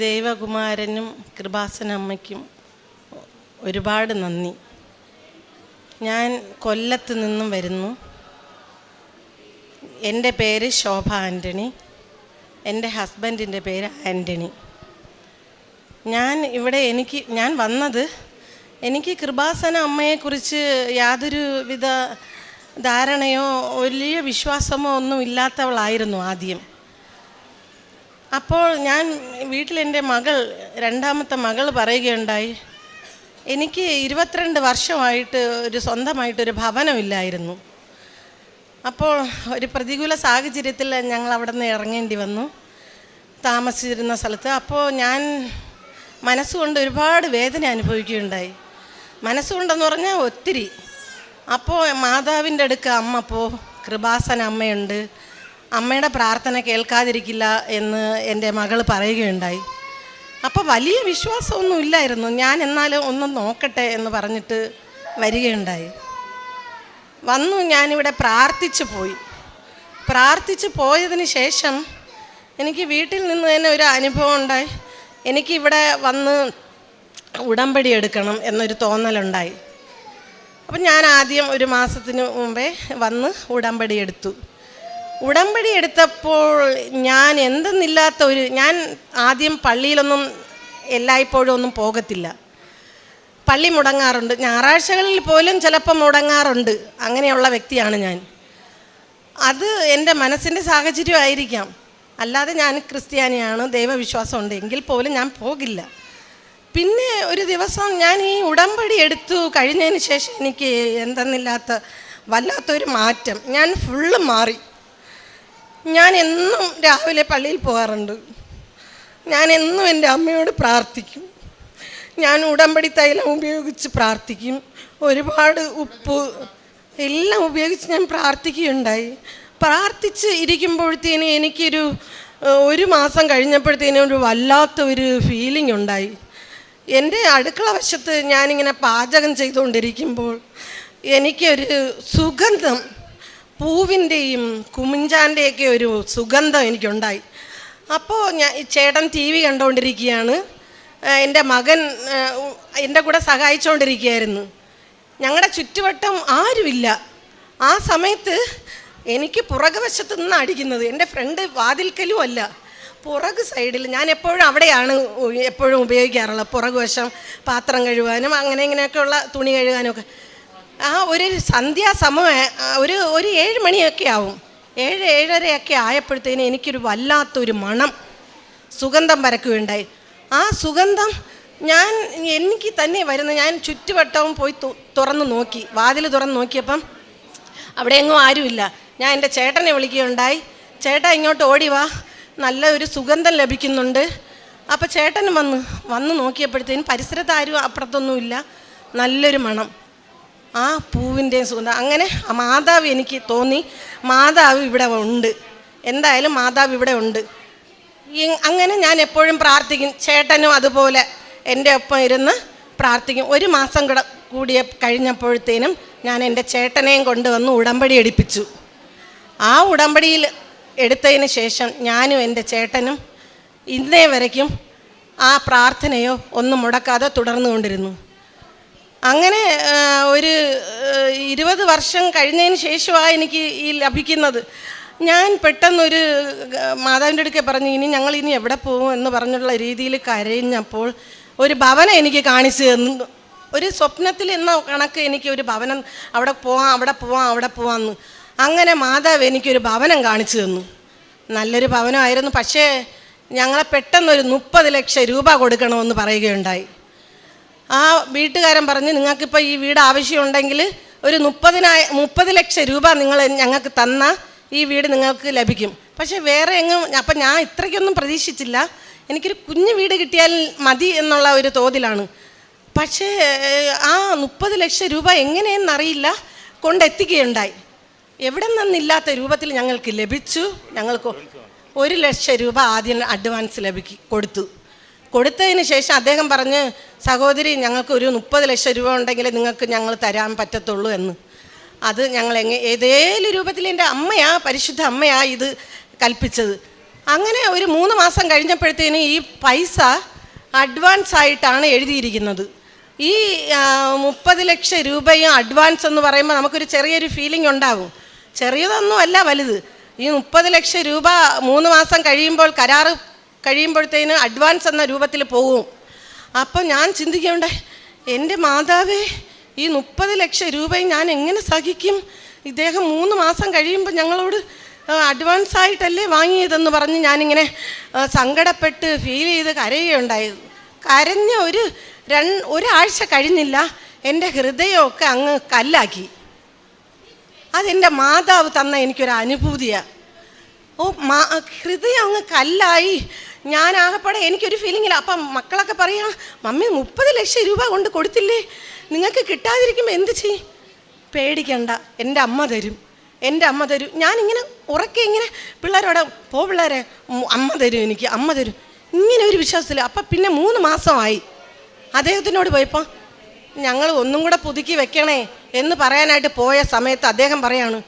ദേവകുമാരനും കൃപാസനമ്മയ്ക്കും ഒരുപാട് നന്ദി. ഞാൻ കൊല്ലത്ത് നിന്നും വരുന്നു. എൻ്റെ പേര് ശോഭ ആൻ്റണി. എൻ്റെ ഹസ്ബൻഡിൻ്റെ പേര് ആൻ്റണി. ഞാൻ വന്നത് എനിക്ക് കൃപാസന അമ്മയെക്കുറിച്ച് യാതൊരുവിധ ധാരണയോ വലിയ വിശ്വാസമോ ഒന്നും ഇല്ലാത്തവളായിരുന്നു ആദ്യം. അപ്പോൾ ഞാൻ വീട്ടിലെൻ്റെ രണ്ടാമത്തെ മകൾ പറയുകയുണ്ടായി, എനിക്ക് 22 വർഷമായിട്ട് സ്വന്തമായിട്ടൊരു ഭവനമില്ലായിരുന്നു. അപ്പോൾ ഒരു പ്രതികൂല സാഹചര്യത്തിൽ ഞങ്ങൾ അവിടെ നിന്ന് ഇറങ്ങേണ്ടി വന്നു താമസിച്ചിരുന്ന സ്ഥലത്ത്. അപ്പോൾ ഞാൻ മനസ്സുകൊണ്ട് ഒരുപാട് വേദന അനുഭവിക്കുകയുണ്ടായി. മനസ്സുകൊണ്ടെന്ന് പറഞ്ഞാൽ ഒത്തിരി. അപ്പോൾ മാതാവിൻ്റെ അടുക്ക് അമ്മ കൃപാസന അമ്മയുണ്ട്, അമ്മയുടെ പ്രാർത്ഥന കേൾക്കാതിരിക്കില്ല എന്ന് എൻ്റെ മകൾ പറയുകയുണ്ടായി. അപ്പോൾ വലിയ വിശ്വാസമൊന്നും ഇല്ലായിരുന്നു. ഞാൻ എന്നാലും ഒന്ന് നോക്കട്ടെ എന്ന് പറഞ്ഞിട്ട് വരികയുണ്ടായി. ഞാനിവിടെ പ്രാർത്ഥിച്ചു പോയതിന് ശേഷം എനിക്ക് വീട്ടിൽ നിന്ന് തന്നെ ഒരു അനുഭവം ഉണ്ടായി. എനിക്കിവിടെ വന്ന് ഉടമ്പടി എടുക്കണം എന്നൊരു തോന്നലുണ്ടായി. അപ്പം ഞാൻ ആദ്യം ഒരു മാസത്തിന് മുമ്പേ വന്ന് ഉടമ്പടി എടുത്തപ്പോൾ ഞാൻ ഞാൻ ആദ്യം പള്ളിയിലൊന്നും എല്ലായ്പ്പോഴും ഒന്നും പോകത്തില്ല. പള്ളി മുടങ്ങാറുണ്ട്, ഞായറാഴ്ചകളിൽ പോലും ചിലപ്പോൾ മുടങ്ങാറുണ്ട്. അങ്ങനെയുള്ള വ്യക്തിയാണ് ഞാൻ. അത് എൻ്റെ മനസ്സിൻ്റെ സാഹചര്യമായിരിക്കാം. അല്ലാതെ ഞാൻ ക്രിസ്ത്യാനിയാണ്, ദൈവവിശ്വാസമുണ്ട്, എങ്കിൽ പോലും ഞാൻ പോകില്ല. പിന്നെ ഒരു ദിവസം ഞാൻ ഈ ഉടമ്പടി എടുത്തു കഴിഞ്ഞതിന് ശേഷം എനിക്ക് വല്ലാത്തൊരു മാറ്റം. ഞാൻ ഫുള്ള് മാറി. ഞാൻ എന്നും രാവിലെ പള്ളിയിൽ പോകാറുണ്ട്. ഞാൻ എന്നും എൻ്റെ അമ്മയോട് പ്രാർത്ഥിക്കും. ഞാൻ ഉടമ്പടി തൈലം ഉപയോഗിച്ച് പ്രാർത്ഥിക്കും. ഒരുപാട് ഉപ്പ് എല്ലാം ഉപയോഗിച്ച് ഞാൻ പ്രാർത്ഥിക്കുകയുണ്ടായി. പ്രാർത്ഥിച്ച് ഇരിക്കുമ്പോഴത്തേനും ഒരു മാസം കഴിഞ്ഞപ്പോഴത്തേനും ഒരു വല്ലാത്തൊരു ഫീലിംഗ് ഉണ്ടായി. എൻ്റെ അടുക്കള വശത്ത് ഞാനിങ്ങനെ പാചകം ചെയ്തുകൊണ്ടിരിക്കുമ്പോൾ എനിക്കൊരു സുഗന്ധം, പൂവിൻ്റെയും കുമിഞ്ചാൻ്റെയൊക്കെ ഒരു സുഗന്ധം എനിക്കുണ്ടായി. അപ്പോൾ ചേട്ടൻ TV കണ്ടുകൊണ്ടിരിക്കുകയാണ്. എൻ്റെ മകൻ എൻ്റെ കൂടെ സഹായിച്ചുകൊണ്ടിരിക്കുകയായിരുന്നു. ഞങ്ങളുടെ ചുറ്റുവട്ടം ആരുമില്ല. ആ സമയത്ത് എനിക്ക് പുറകുവശത്ത് നിന്ന് അടിക്കുന്നത്. എൻ്റെ ഫ്രണ്ട് വാതിൽക്കലും അല്ല, പുറകു സൈഡിൽ. ഞാൻ അവിടെയാണ് എപ്പോഴും ഉപയോഗിക്കാറുള്ളത്. പുറകുവശം പാത്രം കഴുകാനും ഇങ്ങനെയൊക്കെയുള്ള തുണി കഴുകാനൊക്കെ. ഒരു സന്ധ്യാസമയം ഒരു 7 മണിയൊക്കെ ആവും, 7-7:30 ആയപ്പോഴത്തേനും എനിക്കൊരു വല്ലാത്തൊരു സുഗന്ധം പരക്കുകയുണ്ടായി. ആ സുഗന്ധം എനിക്ക് തന്നെ ഞാൻ ചുറ്റുവട്ടവും പോയി തുറന്ന് നോക്കി. വാതിൽ തുറന്ന് നോക്കിയപ്പം അവിടെ എങ്ങും ആരുമില്ല. ഞാൻ എൻ്റെ ചേട്ടനെ വിളിക്കുകയുണ്ടായി. ചേട്ടാ, ഇങ്ങോട്ട് ഓടി വാ, നല്ല ഒരു സുഗന്ധം ലഭിക്കുന്നുണ്ട്. അപ്പോൾ ചേട്ടൻ വന്ന് നോക്കിയപ്പോഴത്തേനും പരിസരത്ത് ആരും അപ്പുറത്തൊന്നുമില്ല. നല്ലൊരു മണം, ആ പൂവിൻ്റെയും സുഗന്ധം. അങ്ങനെ മാതാവ്, എനിക്ക് തോന്നി മാതാവ് ഇവിടെ ഉണ്ട്, എന്തായാലും മാതാവ് ഇവിടെ ഉണ്ട്. അങ്ങനെ ഞാൻ എപ്പോഴും പ്രാർത്ഥിക്കും. ചേട്ടനും അതുപോലെ എൻ്റെ ഒപ്പം ഇരുന്ന് പ്രാർത്ഥിക്കും. ഒരു മാസം കഴിഞ്ഞപ്പോഴത്തേനും ഞാൻ എൻ്റെ ചേട്ടനെയും കൊണ്ടുവന്ന് ഉടമ്പടി എടുപ്പിച്ചു. ആ ഉടമ്പടിയിൽ എടുത്തതിന് ശേഷം ഞാനും എൻ്റെ ചേട്ടനും ഇന്നേ വരയ്ക്കും ആ പ്രാർത്ഥനയോ ഒന്നും മുടക്കാതെ തുടർന്നുകൊണ്ടിരുന്നു. അങ്ങനെ ഒരു 20 വർഷം കഴിഞ്ഞതിന് ശേഷമാണ് എനിക്ക് ഈ ലഭിക്കുന്നത്. ഞാൻ പെട്ടെന്നൊരു മാതാവിൻ്റെ അടുക്കെ പറഞ്ഞു, ഞങ്ങൾ എവിടെ പോകും എന്ന് പറഞ്ഞുള്ള രീതിയിൽ കരഞ്ഞപ്പോൾ ഒരു ഭവനം എനിക്ക് കാണിച്ചു തന്നു. ഒരു സ്വപ്നത്തിൽ എന്ന കണക്ക് എനിക്ക് ഒരു ഭവനം, അവിടെ പോവാമെന്ന്. അങ്ങനെ മാതാവ് എനിക്കൊരു ഭവനം കാണിച്ചു തന്നു. നല്ലൊരു ഭവനമായിരുന്നു. പക്ഷേ ഞങ്ങളെ പെട്ടെന്നൊരു 30 ലക്ഷം രൂപ കൊടുക്കണമെന്ന് പറയുകയുണ്ടായി. ആ വീട്ടുകാരൻ പറഞ്ഞ്, നിങ്ങൾക്കിപ്പോൾ ഈ വീട് ആവശ്യമുണ്ടെങ്കിൽ ഒരു 30 ലക്ഷം രൂപ നിങ്ങൾ ഞങ്ങൾക്ക് തന്നാൽ ഈ വീട് നിങ്ങൾക്ക് ലഭിക്കും. പക്ഷേ വേറെ എങ്ങും. അപ്പം ഞാൻ ഇത്രയ്ക്കൊന്നും പ്രതീക്ഷിച്ചില്ല. എനിക്കൊരു കുഞ്ഞു വീട് കിട്ടിയാൽ മതി എന്നുള്ള ഒരു തോതിലാണ്. പക്ഷേ ആ 30 ലക്ഷം രൂപ എങ്ങനെയെന്നറിയില്ല കൊണ്ടെത്തിക്കുകയുണ്ടായി. എവിടെ നിന്നില്ലാത്ത രൂപത്തിൽ ഞങ്ങൾക്ക് ലഭിച്ചു. ഞങ്ങൾക്ക് 1 ലക്ഷം രൂപ ആദ്യം അഡ്വാൻസ് കൊടുത്തതിന് ശേഷം അദ്ദേഹം പറഞ്ഞ്, സഹോദരി, ഞങ്ങൾക്കൊരു 30 ലക്ഷം രൂപ ഉണ്ടെങ്കിൽ നിങ്ങൾക്ക് ഞങ്ങൾ തരാൻ പറ്റത്തുള്ളൂ എന്ന്. അത് ഞങ്ങൾ ഏതേലും രൂപത്തിൽ എൻ്റെ പരിശുദ്ധ അമ്മയാ ഇത് കൽപ്പിച്ചത്. അങ്ങനെ ഒരു 3 മാസം കഴിഞ്ഞപ്പോഴത്തേന് ഈ പൈസ അഡ്വാൻസ് ആയിട്ടാണ് എഴുതിയിരിക്കുന്നത്. ഈ 30 ലക്ഷം രൂപയും അഡ്വാൻസ് എന്ന് പറയുമ്പോൾ നമുക്കൊരു ചെറിയൊരു ഫീലിംഗ് ഉണ്ടാകും. ചെറിയതൊന്നും അല്ല, വലുത്. ഈ 30 ലക്ഷം രൂപ 3 മാസം കഴിയുമ്പോൾ, കരാറ് കഴിയുമ്പോഴത്തേന് അഡ്വാൻസ് എന്ന രൂപത്തിൽ പോകും. അപ്പം ഞാൻ ചിന്തിക്കേണ്ടേ, എൻ്റെ മാതാവേ, ഈ 30 ലക്ഷം രൂപയും ഞാൻ എങ്ങനെ സഹിക്കും? ഇദ്ദേഹം 3 മാസം കഴിയുമ്പോൾ ഞങ്ങളോട് അഡ്വാൻസ് ആയിട്ടല്ലേ വാങ്ങിയതെന്ന് പറഞ്ഞ് ഞാനിങ്ങനെ സങ്കടപ്പെട്ട് ഫീൽ ചെയ്ത് കരയുകയുണ്ടായത്. കരഞ്ഞ ഒരാഴ്ച കഴിഞ്ഞില്ല, എൻ്റെ ഹൃദയമൊക്കെ അങ്ങ് കല്ലാക്കി. അതെൻ്റെ മാതാവ് തന്ന എനിക്കൊരു അനുഭൂതിയാണ്. ഹൃദയം അങ്ങ് കല്ലായി. ഞാനാകപ്പാടെ എനിക്കൊരു ഫീലിങ്ങില്ല. അപ്പം മക്കളൊക്കെ പറയാം, മമ്മി 30 ലക്ഷം രൂപ കൊണ്ട് കൊടുത്തില്ലേ, നിങ്ങൾക്ക് കിട്ടാതിരിക്കുമ്പോൾ എന്ത് ചെയ്യും? പേടിക്കണ്ട, എൻ്റെ അമ്മ തരും, എൻ്റെ അമ്മ തരും. ഞാനിങ്ങനെ ഉറക്കെ ഇങ്ങനെ പിള്ളേരോടെ, പിള്ളേരെ, അമ്മ തരും, എനിക്ക് അമ്മ തരും, ഇങ്ങനെ ഒരു വിശ്വാസത്തില്ല. അപ്പം പിന്നെ 3 മാസമായി. അദ്ദേഹത്തിനോട് പോയപ്പോൾ ഞങ്ങൾ ഒന്നും കൂടെ പുതുക്കി വെക്കണേ എന്ന് പറയാനായിട്ട് പോയ സമയത്ത് അദ്ദേഹം പറയാണ്,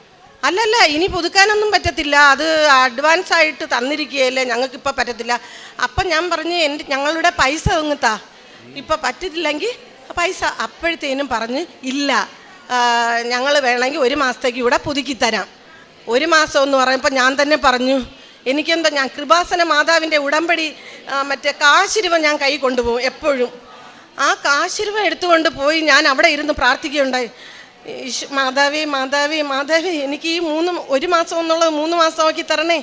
അല്ലല്ല, ഇനി പുതുക്കാനൊന്നും പറ്റത്തില്ല, അത് അഡ്വാൻസ് ആയിട്ട് തന്നിരിക്കുകയല്ലേ, ഞങ്ങൾക്കിപ്പോൾ പറ്റത്തില്ല. അപ്പം ഞാൻ പറഞ്ഞ്, ഞങ്ങളുടെ പൈസ ഒങ്ങത്താ, ഇപ്പം പറ്റിട്ടില്ലെങ്കിൽ പൈസ. അപ്പോഴത്തേനും പറഞ്ഞ്, ഇല്ല, ഞങ്ങൾ വേണമെങ്കിൽ 1 മാസത്തേക്ക് ഇവിടെ പുതുക്കി തരാം. 1 മാസം എന്ന് പറയുമ്പോൾ ഞാൻ തന്നെ പറഞ്ഞു, എനിക്കെന്താ, ഞാൻ കൃപാസന മാതാവിൻ്റെ ഉടമ്പടി മറ്റേ കാശിരുവ ഞാൻ കൈ കൊണ്ടുപോകും എപ്പോഴും. ആ കാശിരുവ എടുത്തുകൊണ്ട് പോയി ഞാൻ അവിടെ ഇരുന്ന് പ്രാർത്ഥിക്കുകയുണ്ടായി. മാതാവേ മാതാവേ മാതാവേ, എനിക്ക് ഈ 1 മാസം എന്നുള്ളത് 3 മാസമാക്കി തരണേ.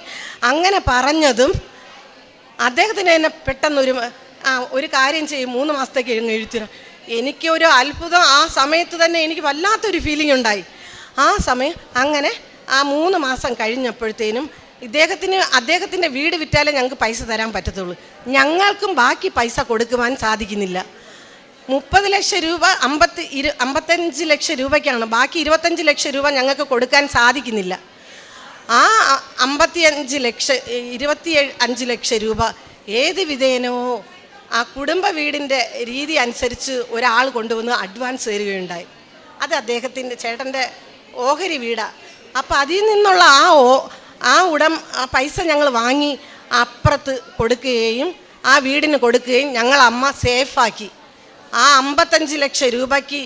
അങ്ങനെ പറഞ്ഞതും അദ്ദേഹത്തിന് എന്നെ പെട്ടെന്നൊരു ഒരു കാര്യം ചെയ്യും, 3 മാസത്തേക്ക് എഴുതിത്തരാം. എനിക്കൊരു അത്ഭുതം. ആ സമയത്ത് തന്നെ എനിക്ക് വല്ലാത്തൊരു ഫീലിംഗ് ഉണ്ടായി. ആ സമയം അങ്ങനെ ആ 3 മാസം കഴിഞ്ഞപ്പോഴത്തേനും അദ്ദേഹത്തിൻ്റെ വീട് വിറ്റാലേ ഞങ്ങൾക്ക് പൈസ തരാൻ പറ്റത്തുള്ളൂ. ഞങ്ങൾക്കും ബാക്കി പൈസ കൊടുക്കുവാൻ സാധിക്കുന്നില്ല. 30 ലക്ഷം രൂപ 55 ലക്ഷം രൂപയ്ക്കാണ്, ബാക്കി 25 ലക്ഷം രൂപ ഞങ്ങൾക്ക് കൊടുക്കാൻ സാധിക്കുന്നില്ല. ആ 25 ലക്ഷം രൂപ ഏത് വിധേനോ ആ കുടുംബ വീടിൻ്റെ രീതി അനുസരിച്ച് ഒരാൾ കൊണ്ടുവന്ന് അഡ്വാൻസ് തരികയുണ്ടായി. അത് അദ്ദേഹത്തിൻ്റെ ചേട്ടൻ്റെ ഓഹരി വീടാണ്. അപ്പം അതിൽ നിന്നുള്ള ആ പൈസ ഞങ്ങൾ വാങ്ങി അപ്പുറത്ത് കൊടുക്കുകയും ആ വീടിന് കൊടുക്കുകയും ഞങ്ങളമ്മ സേഫാക്കി. ആ 55 ലക്ഷം രൂപയ്ക്ക്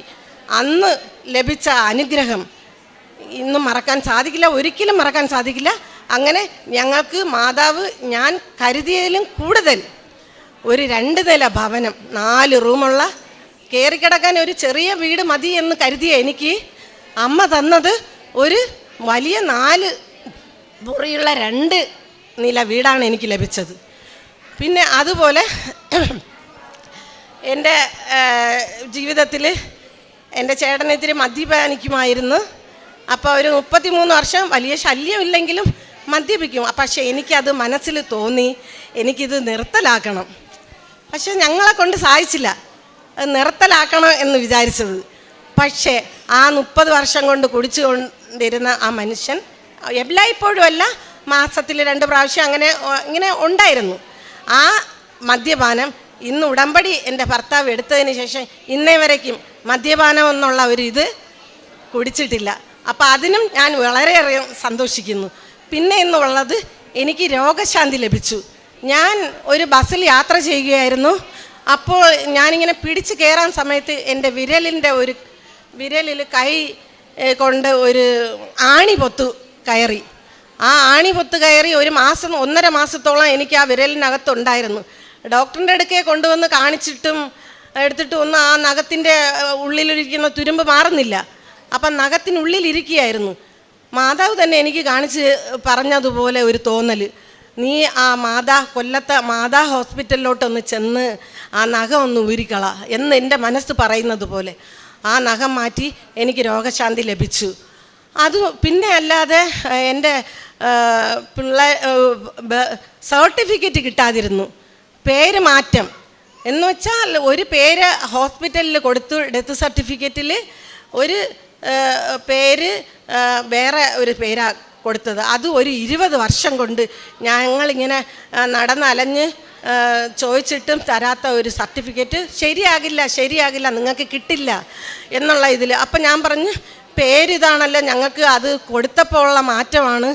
അന്ന് ലഭിച്ച അനുഗ്രഹം ഇന്നും മറക്കാൻ സാധിക്കില്ല, ഒരിക്കലും മറക്കാൻ സാധിക്കില്ല. അങ്ങനെ ഞങ്ങൾക്ക് മാതാവ് ഞാൻ കരുതിയതിലും കൂടുതൽ ഒരു 2 നില ഭവനം, 4 റൂമുള്ള, കയറിക്കിടക്കാൻ ഒരു ചെറിയ വീട് മതി എന്ന് കരുതിയ എനിക്ക് അമ്മ തന്നത് ഒരു വലിയ 4 മുറിയുള്ള 2 നില വീടാണ് എനിക്ക് ലഭിച്ചത്. പിന്നെ അതുപോലെ എൻ്റെ ജീവിതത്തിൽ എൻ്റെ ചേട്ടൻ ഇത്തിരി മദ്യപാനിക്കുമായിരുന്നു. അപ്പോൾ ഒരു 33 വർഷം വലിയ ശല്യമില്ലെങ്കിലും മദ്യപിക്കും. പക്ഷേ എനിക്കത് മനസ്സിൽ തോന്നി, എനിക്കിത് നിർത്തലാക്കണം. പക്ഷേ ഞങ്ങളെ കൊണ്ട് സാധിച്ചില്ല നിർത്തലാക്കണം എന്ന് വിചാരിച്ചത്. പക്ഷേ ആ 30 വർഷം കൊണ്ട് കുടിച്ചു കൊണ്ടിരുന്ന ആ മനുഷ്യൻ എല്ലായ്പ്പോഴും അല്ല, മാസത്തിൽ 2 പ്രാവശ്യം ഇങ്ങനെ ഉണ്ടായിരുന്നു. ആ മദ്യപാനം ഇന്ന് ഉടമ്പടി എൻ്റെ ഭർത്താവ് എടുത്തതിന് ശേഷം ഇന്നേ വരയ്ക്കും മദ്യപാനം എന്നുള്ള ഒരു ഇത് കുടിച്ചിട്ടില്ല. അപ്പോൾ അതിനും ഞാൻ വളരെയേറെ സന്തോഷിക്കുന്നു. പിന്നെ എന്നുള്ളത്, എനിക്ക് രോഗശാന്തി ലഭിച്ചു. ഞാൻ ഒരു ബസ്സിൽ യാത്ര ചെയ്യുകയായിരുന്നു. അപ്പോൾ ഞാനിങ്ങനെ പിടിച്ച് കയറാൻ സമയത്ത് എൻ്റെ വിരലിൽ കൈ കൊണ്ട് ഒരു ആണി പൊത്തു കയറി. ആ ആണി പൊത്ത് കയറി 1.5 മാസത്തോളം എനിക്ക് ആ വിരലിനകത്തുണ്ടായിരുന്നു. ഡോക്ടറിൻ്റെ അടുക്കെ കൊണ്ടുവന്ന് കാണിച്ചിട്ടും എടുത്തിട്ടും ഒന്നും ആ നഖത്തിൻ്റെ ഉള്ളിലിരിക്കുന്ന തുരുമ്പ് മാറുന്നില്ല. അപ്പം നഖത്തിനുള്ളിലിരിക്കുകയായിരുന്നു. മാതാവ് തന്നെ എനിക്ക് കാണിച്ച് പറഞ്ഞതുപോലെ ഒരു തോന്നൽ, നീ ആ കൊല്ലത്തെ മാതാ ഹോസ്പിറ്റലിലോട്ടൊന്ന് ചെന്ന് ആ നഖം ഒന്ന് ഊരിക്കള എന്ന് എൻ്റെ മനസ്സ് പറയുന്നത് പോലെ ആ നഖം മാറ്റി എനിക്ക് രോഗശാന്തി ലഭിച്ചു. അത് പിന്നെ അല്ലാതെ എൻ്റെ സർട്ടിഫിക്കറ്റ് കിട്ടാതിരുന്നു, പേര് മാറ്റം എന്ന് വെച്ചാൽ ഒരു പേര് ഹോസ്പിറ്റലിൽ കൊടുത്തു, ഡെത്ത് സർട്ടിഫിക്കറ്റിൽ ഒരു പേര് വേറെ ഒരു പേരാ കൊടുത്തത്. അത് ഒരു 20 വർഷം കൊണ്ട് ഞങ്ങളിങ്ങനെ നടന്നലഞ്ഞ് ചോദിച്ചിട്ടും തരാത്ത ഒരു സർട്ടിഫിക്കറ്റ്. ശരിയാകില്ല നിങ്ങൾക്ക് കിട്ടില്ല എന്നുള്ള ഇതിൽ. അപ്പം ഞാൻ പറഞ്ഞു, പേരിതാണല്ലോ, ഞങ്ങൾക്ക് അത് കൊടുത്തപ്പോൾ ഉള്ള മാറ്റമാണ്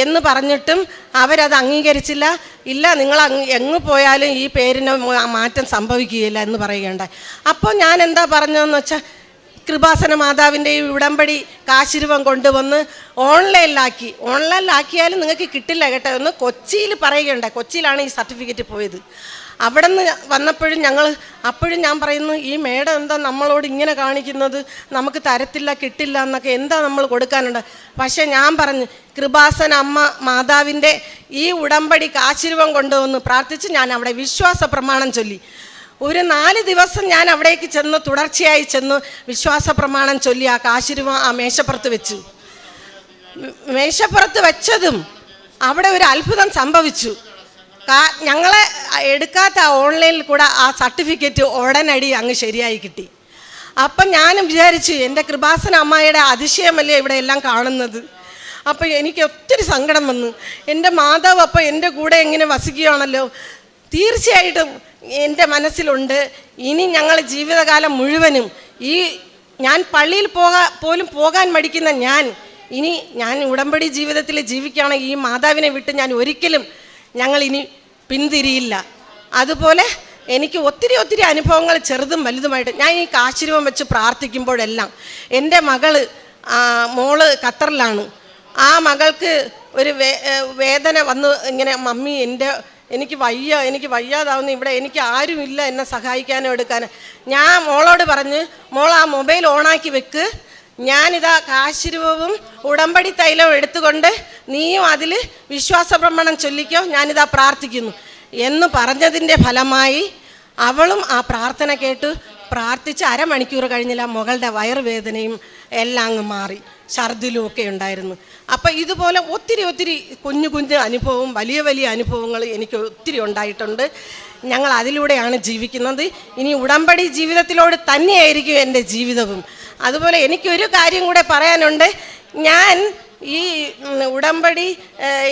എന്ന് പറഞ്ഞിട്ടും അവരത് അംഗീകരിച്ചില്ല. ഇല്ല, നിങ്ങൾ എങ്ങ് പോയാലും ഈ പേരിന് മാറ്റം സംഭവിക്കുകയില്ല എന്ന് പറയുകയുണ്ടായി. അപ്പോൾ ഞാൻ എന്താ പറഞ്ഞതെന്ന് വെച്ചാൽ, കൃപാസന മാതാവിൻ്റെ ഈ ഉടമ്പടി കാശിരൂപം കൊണ്ടുവന്ന് ഓൺലൈനിലാക്കിയാലും നിങ്ങൾക്ക് കിട്ടില്ല കേട്ടോ എന്ന് കൊച്ചിയിൽ പറയുകയുണ്ടായി. കൊച്ചിയിലാണ് ഈ സർട്ടിഫിക്കറ്റ് പോയത്. അവിടെ നിന്ന് വന്നപ്പോഴും അപ്പോഴും ഞാൻ പറയുന്നു, ഈ മേഡം എന്താ നമ്മളോട് ഇങ്ങനെ കാണിക്കുന്നത്, നമുക്ക് തരത്തില്ല, കിട്ടില്ല എന്നൊക്കെ എന്താ നമ്മൾ കൊടുക്കാനുണ്ട്. പക്ഷേ ഞാൻ പറഞ്ഞു, കൃപാസന അമ്മ മാതാവിൻ്റെ ഈ ഉടമ്പടി കാശിരൂപം കൊണ്ടുവന്ന് പ്രാർത്ഥിച്ച് ഞാൻ അവിടെ വിശ്വാസ പ്രമാണം ചൊല്ലി. ഒരു 4 ദിവസം ഞാൻ അവിടേക്ക് തുടർച്ചയായി ചെന്ന് വിശ്വാസ പ്രമാണം ചൊല്ലി ആ കാശിരൂപം ആ മേശപ്പുറത്ത് വെച്ചു. മേശപ്പുറത്ത് വെച്ചതും അവിടെ ഒരു അത്ഭുതം സംഭവിച്ചു. ഞങ്ങളെ എടുക്കാത്ത ഓൺലൈനിൽ കൂടെ ആ സർട്ടിഫിക്കറ്റ് ഉടനടി അങ്ങ് ശരിയായി കിട്ടി. അപ്പം ഞാനും വിചാരിച്ചു, എൻ്റെ കൃപാസന അമ്മയുടെ അതിശയമല്ലേ ഇവിടെ എല്ലാം കാണുന്നത്. അപ്പോൾ എനിക്ക് ഒത്തിരി സങ്കടം വന്നു. എൻ്റെ മാതാവ് അപ്പോൾ എൻ്റെ കൂടെ എങ്ങനെ വസിക്കുകയാണല്ലോ. തീർച്ചയായിട്ടും എൻ്റെ മനസ്സിലുണ്ട്, ഇനി ഞങ്ങൾ ജീവിതകാലം മുഴുവനും ഞാൻ പള്ളിയിൽ പോലും പോകാൻ മടിക്കുന്ന ഞാൻ ഉടമ്പടി ജീവിതത്തിൽ ജീവിക്കുകയാണെങ്കിൽ ഈ മാതാവിനെ വിട്ട് ഞാൻ ഒരിക്കലും ഞങ്ങളിനി പിന്തിരിയില്ല. അതുപോലെ എനിക്ക് ഒത്തിരി അനുഭവങ്ങൾ ചെറുതും വലുതുമായിട്ട് ഞാൻ ഈ കാശിരൂപം വെച്ച് പ്രാർത്ഥിക്കുമ്പോഴെല്ലാം എൻ്റെ മോള് ഖത്തറിലാണ്. ആ മകൾക്ക് ഒരു വേദന വന്ന് ഇങ്ങനെ, മമ്മി എനിക്ക് വയ്യാതാവുന്നു, ഇവിടെ എനിക്ക് ആരുമില്ല എന്നെ സഹായിക്കാനോ എടുക്കാനോ. ഞാൻ മോളോട് പറഞ്ഞ്, മോൾ ആ മൊബൈൽ ഓണാക്കി വെക്ക്, ഞാനിതാ കാശിരൂപവും ഉടമ്പടി തൈലവും എടുത്തുകൊണ്ട് നീയും അതിൽ വിശ്വാസ പ്രമാണം ചൊല്ലിക്കോ, ഞാനിതാ പ്രാർത്ഥിക്കുന്നു എന്ന് പറഞ്ഞതിൻ്റെ ഫലമായി അവളും ആ പ്രാർത്ഥന കേട്ട് പ്രാർത്ഥിച്ച് അരമണിക്കൂർ കഴിഞ്ഞില്ല മകളുടെ വയറുവേദനയും എല്ലാം അങ്ങ് മാറി, ഛർദിലും ഒക്കെ ഉണ്ടായിരുന്നു. അപ്പം ഇതുപോലെ ഒത്തിരി കുഞ്ഞു അനുഭവവും വലിയ അനുഭവങ്ങൾ എനിക്ക് ഒത്തിരി ഉണ്ടായിട്ടുണ്ട്. ഞങ്ങൾ അതിലൂടെയാണ് ജീവിക്കുന്നത്. ഇനി ഉടമ്പടി ജീവിതത്തിലോട് തന്നെയായിരിക്കും എൻ്റെ ജീവിതവും. അതുപോലെ എനിക്കൊരു കാര്യം കൂടെ പറയാനുണ്ട്. ഞാൻ ഈ ഉടമ്പടി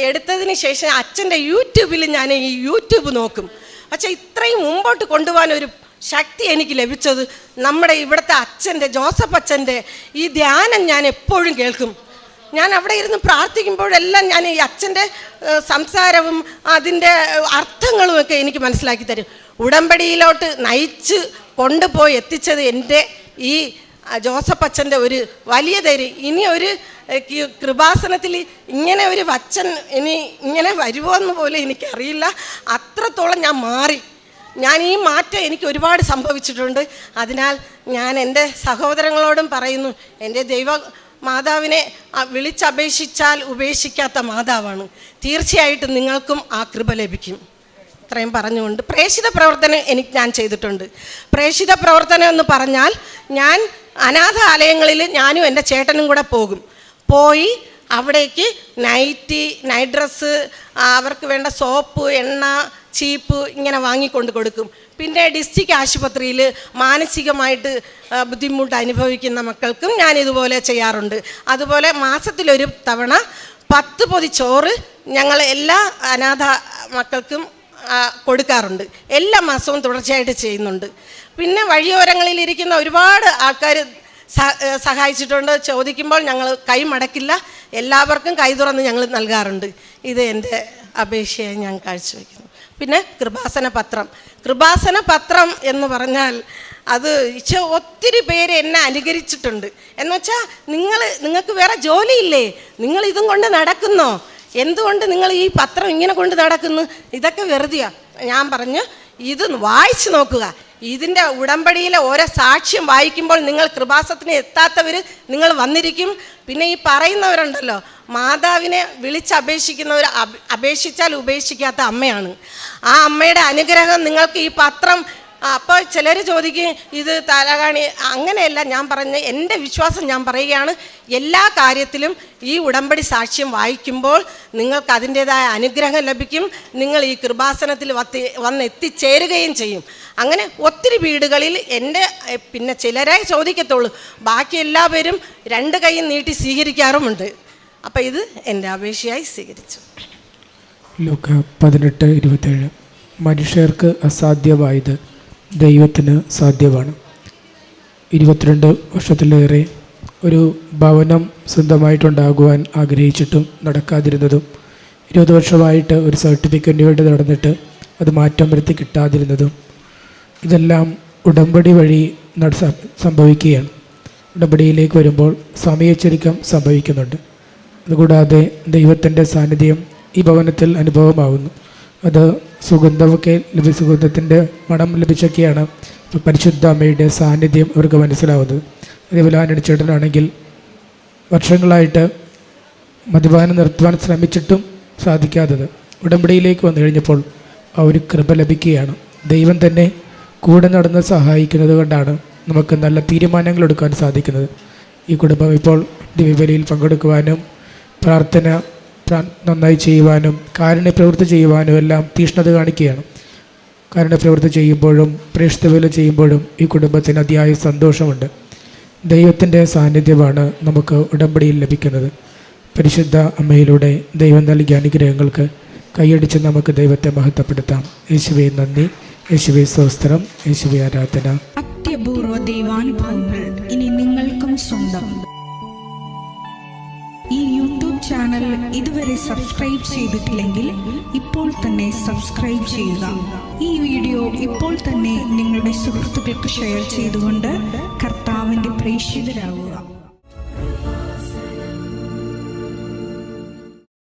എടുത്തതിന് ശേഷം അച്ഛൻ്റെ യൂട്യൂബിൽ ഞാൻ ഈ യൂട്യൂബ് നോക്കും. പക്ഷേ ഇത്രയും മുമ്പോട്ട് കൊണ്ടുപോകാനൊരു ശക്തി എനിക്ക് ലഭിച്ചത് നമ്മുടെ ഇവിടുത്തെ ജോസഫ് അച്ഛൻ്റെ ഈ ധ്യാനം ഞാൻ എപ്പോഴും കേൾക്കും. ഞാൻ അവിടെ ഇരുന്ന് പ്രാർത്ഥിക്കുമ്പോഴെല്ലാം ഞാൻ ഈ അച്ഛൻ്റെ സംസാരവും അതിൻ്റെ അർത്ഥങ്ങളുമൊക്കെ എനിക്ക് മനസ്സിലാക്കി തരും. ഉടമ്പടിയിലോട്ട് നയിച്ച് കൊണ്ടുപോയി എത്തിച്ചത് എൻ്റെ ഈ ജോസഫ് അച്ഛൻ്റെ ഒരു വലിയ ധൈര്യം. ഇനി ഒരു കൃപാസനത്തിൽ ഇങ്ങനെ ഒരു അച്ഛൻ ഇനി ഇങ്ങനെ വരുമോ എന്ന് പോലും എനിക്കറിയില്ല. അത്രത്തോളം ഞാൻ മാറി. ഈ മാറ്റം എനിക്ക് ഒരുപാട് സംഭവിച്ചിട്ടുണ്ട്. അതിനാൽ ഞാൻ എൻ്റെ സഹോദരങ്ങളോടും പറയുന്നു, എൻ്റെ മാതാവിനെ വിളിച്ചപേക്ഷിച്ചാൽ ഉപേക്ഷിക്കാത്ത മാതാവാണ്. തീർച്ചയായിട്ടും നിങ്ങൾക്കും ആ കൃപ ലഭിക്കും. ഇത്രയും പറഞ്ഞുകൊണ്ട് പ്രേക്ഷിത പ്രവർത്തനം ഞാൻ ചെയ്തിട്ടുണ്ട്. പ്രേക്ഷിത പ്രവർത്തനം എന്ന് പറഞ്ഞാൽ ഞാൻ അനാഥാലയങ്ങളിൽ ഞാനും എൻ്റെ ചേട്ടനും കൂടെ പോയി അവിടേക്ക് നൈറ്റ് ഡ്രസ്സ്, അവർക്ക് വേണ്ട സോപ്പ്, എണ്ണ, ചീപ്പ് ഇങ്ങനെ വാങ്ങിക്കൊണ്ട് കൊടുക്കും. പിന്നെ ഡിസ്ട്രിക്ട് ആശുപത്രിയിൽ മാനസികമായിട്ട് ബുദ്ധിമുട്ട് അനുഭവിക്കുന്ന മക്കൾക്കും ഞാൻ ഇതുപോലെ ചെയ്യാറുണ്ട്. അതുപോലെ മാസത്തിലൊരു തവണ 10 പൊതി ചോറ് ഞങ്ങൾ എല്ലാ അനാഥ മക്കൾക്കും കൊടുക്കാറുണ്ട്. എല്ലാ മാസവും തുടർച്ചയായിട്ട് ചെയ്യുന്നുണ്ട്. പിന്നെ വഴിയോരങ്ങളിലിരിക്കുന്ന ഒരുപാട് ആൾക്കാർ സഹായിച്ചിട്ടുണ്ട്. ചോദിക്കുമ്പോൾ ഞങ്ങൾ കൈ മടക്കില്ല, എല്ലാവർക്കും കൈ തുറന്ന് ഞങ്ങൾ നൽകാറുണ്ട്. ഇത് എൻ്റെ അപേക്ഷയായി ഞാൻ കാഴ്ചവെക്കുന്നു. പിന്നെ കൃപാസന പത്രം എന്ന് പറഞ്ഞാൽ അത് ഒത്തിരി പേര് എന്നെ അനുകരിച്ചിട്ടുണ്ട്. എന്നുവെച്ചാൽ നിങ്ങൾക്ക് വേറെ ജോലിയില്ലേ, നിങ്ങൾ ഇതും കൊണ്ട് നടക്കുന്നോ, എന്തുകൊണ്ട് നിങ്ങൾ ഈ പത്രം ഇങ്ങനെ കൊണ്ട് നടക്കുന്നു, ഇതൊക്കെ വെറുതെയാ. ഞാൻ പറഞ്ഞു, ഇത് വായിച്ചു നോക്കുക. ഇതിൻ്റെ ഉടമ്പടിയിലെ ഓരോ സാക്ഷ്യം വായിക്കുമ്പോൾ നിങ്ങൾ കൃപാസനത്തിന് എത്താത്തവർ നിങ്ങൾ വന്നിരിക്കും. പിന്നെ ഈ പറയുന്നവരുണ്ടല്ലോ, മാതാവിനെ വിളിച്ചപേക്ഷിക്കുന്നവർ അപേക്ഷിച്ചാൽ ഉപേക്ഷിക്കാത്ത അമ്മയാണ്. ആ അമ്മയുടെ അനുഗ്രഹം നിങ്ങൾക്ക് ഈ പത്രം. അപ്പോൾ ചിലർ ചോദിക്കും ഇത് തലകാണി. അങ്ങനെയല്ല ഞാൻ എൻ്റെ വിശ്വാസം ഞാൻ പറയുകയാണ്. എല്ലാ കാര്യത്തിലും ഈ ഉടമ്പടി സാക്ഷ്യം വായിക്കുമ്പോൾ നിങ്ങൾക്ക് അതിൻ്റേതായ അനുഗ്രഹം ലഭിക്കും. നിങ്ങൾ ഈ കൃപാസനത്തിൽ വന്ന് എത്തിച്ചേരുകയും ചെയ്യും. അങ്ങനെ ഒത്തിരി വീടുകളിൽ പിന്നെ ചിലരായി ചോദിക്കത്തുള്ളൂ, ബാക്കി എല്ലാവരും 2 കൈ നീട്ടി സ്വീകരിക്കാറുമുണ്ട്. അപ്പം ഇത് എൻ്റെ അപേക്ഷയായി സ്വീകരിച്ചു. ലൂക്ക 18:27 മനുഷ്യർക്ക് അസാധ്യമായത് ദൈവത്തിന് സാധ്യമാണ്. 22 വർഷത്തിലേറെ ഒരു ഭവനം സ്വന്തമായിട്ടുണ്ടാകുവാൻ ആഗ്രഹിച്ചിട്ടും നടക്കാതിരുന്നതും 20 വർഷമായിട്ട് ഒരു സർട്ടിഫിക്കറ്റിന് വേണ്ടി നടന്നിട്ട് അത് മാറ്റം വരുത്തി കിട്ടാതിരുന്നതും ഇതെല്ലാം ഉടമ്പടി വഴി സംഭവിക്കുകയാണ്. ഉടമ്പടിയിലേക്ക് വരുമ്പോൾ സമയച്ചൊരുക്കം സംഭവിക്കുന്നുണ്ട്. അതുകൂടാതെ ദൈവത്തിൻ്റെ സാന്നിധ്യം ഈ ഭവനത്തിൽ അനുഭവമാകുന്നു. അത് സുഗന്ധത്തിൻ്റെ മണം ലഭിച്ചൊക്കെയാണ് പരിശുദ്ധ അമ്മയുടെ സാന്നിധ്യം അവർക്ക് മനസ്സിലാവുന്നത്. അതേപോലെ ആനടിച്ചേട്ടനാണെങ്കിൽ വർഷങ്ങളായിട്ട് മദ്യപാനം നിർത്തുവാൻ ശ്രമിച്ചിട്ടും സാധിക്കാത്തത് ഉടമ്പടിയിലേക്ക് വന്നു കഴിഞ്ഞപ്പോൾ ആ ഒരു കൃപ ലഭിക്കുകയാണ്. ദൈവം തന്നെ കൂടെ നടന്ന് സഹായിക്കുന്നത് കൊണ്ടാണ് നമുക്ക് നല്ല തീരുമാനങ്ങൾ എടുക്കാൻ സാധിക്കുന്നത്. ഈ കുടുംബം ഇപ്പോൾ ദിവ്യബലിയിൽ പങ്കെടുക്കുവാനും പ്രാർത്ഥന നന്നായി ചെയ്യുവാനും കാരുണ്യപ്രവൃത്തി ചെയ്യുവാനും എല്ലാം തീഷ്ണത കാണിക്കുകയാണ്. കാരുണ്യപ്രവൃത്തി ചെയ്യുമ്പോഴും പ്രേക്ഷിതവേല ചെയ്യുമ്പോഴും ഈ കുടുംബത്തിന് അതിയായ സന്തോഷമുണ്ട്. ദൈവത്തിൻ്റെ സാന്നിധ്യമാണ് നമുക്ക് ഉടമ്പടിയിൽ ലഭിക്കുന്നത്. പരിശുദ്ധ അമ്മയിലൂടെ ദൈവം നൽകിയ അനുഗ്രഹങ്ങൾക്ക് കൈയടിച്ച് നമുക്ക് ദൈവത്തെ മഹത്വപ്പെടുത്താം. യേശുവേ നന്ദി, യേശുവേ സ്തോത്രം, യേശുവേ ആരാധന. അത്യപൂർവ ദൈവാനുഭവങ്ങൾ ഇനി നിങ്ങൾക്കും സ്വന്തം. ഈ യൂട്യൂബ് ചാനൽ ഇതുവരെ സബ്സ്ക്രൈബ് ചെയ്തിട്ടില്ലെങ്കിൽ ഇപ്പോൾ തന്നെ സബ്സ്ക്രൈബ് ചെയ്യുക. ഈ വീഡിയോ ഇപ്പോൾ തന്നെ നിങ്ങളുടെ സുഹൃത്തുക്കൾക്ക് ഷെയർ ചെയ്തുകൊണ്ട് കർത്താവിൻ്റെ പ്രേക്ഷിതരാകുക.